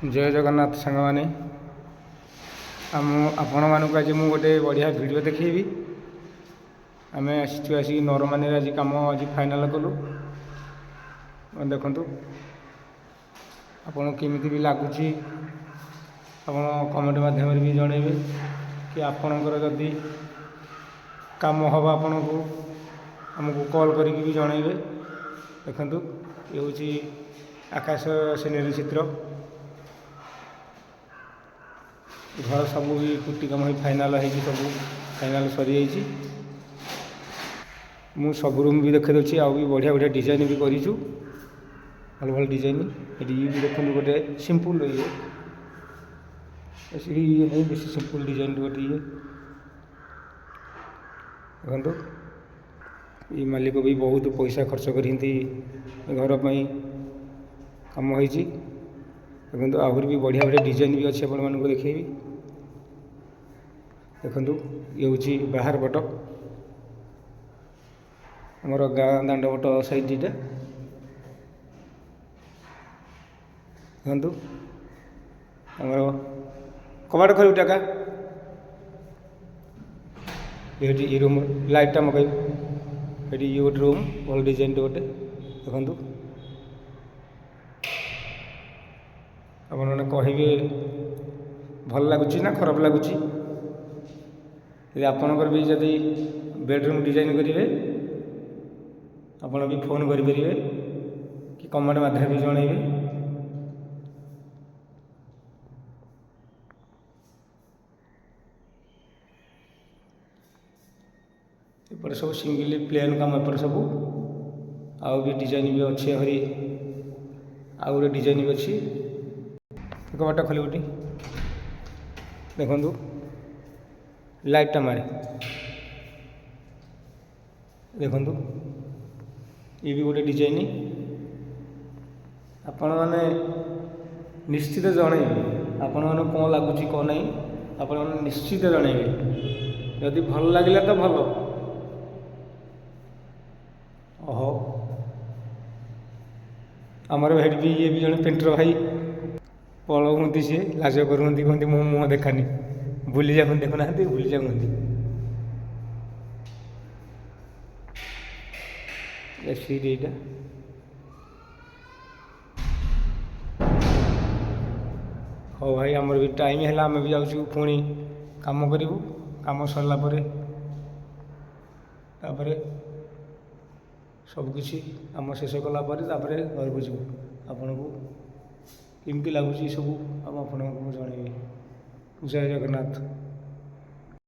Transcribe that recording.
जय जगन्नाथ सांग मैंने आपण मानक आज मुझे गोटे बढ़िया वीडियो देखी आम आसी नरमान आज कम आज फाइनाल कलु देखु आपन केमी भी लगुच कमेंट माध्यम भी जनइबे कि आपणकर जदि काम हम आपन को आमको कॉल करके जनइबे देखु ये हूँ आकाश सीनरी चित्र घर सब भी कुटी कम फाइनाल हो सब फाइनाल सरी जाइए मु सब रूम भी देखे दूसरी आउ भी बढ़िया बढ़िया डिजाइन भी करूँ भल भल डिजाइन ये भी देखते गोटे सिंपल ये ये नहीं बेस सिंपल डिजाइन गोटे ये देखो ये मालिक भी बहुत पैसा खर्च करती घर पर कम हो देखो आहरी भी बढ़िया बढ़िया डिजाइन भी अच्छे आपण देखी देखु ये हूँ बाहर पट आमर गाँ दांड पट साइड दुटा देखु आमर कबाड़ खोल टाका ये रूम लाइटा मकई ये गोटे रूम भल डिजाइन गोटे देखु आपण मैंने कहे भल लगुच ना खराब लगुच आपणकर भी जदि बेडरूम डिजाइन करेंगे आपण भी फोन करेंगे कि कमेंट माध्यम भी जनइबे एपटे सब सिंगल प्लेन काम एपटे सब आउ भी डिजाइन भी अच्छे हरी आउ गोटे डिजाइन भी अच्छी कबाटा खोल गोटी देखु लाइटा मारे देखु ये भी गोटे डिजाइन आपण मैंने निश्चित जनइबे आपण मैंने कौन लगुच कौन नहीं आपण मैंने निश्चित जनइबे जदि भल लगे तो भल ओहो आमर भेट भी ये भी जन पेंटर भाई पलौती सी लाज करती कहते मो मुँह देखानी भूली जाऊँ देखुना भूली जाऊँ सीट यहीटा हाँ भाई आमर भी टाइम है आम भी जाऊँ पुणी काम करूँ काम सरला सबकिछि आम शेष कलापर घर को जीव आपन को केमती लगुच सब आप जनइबे जय जगन्नाथ।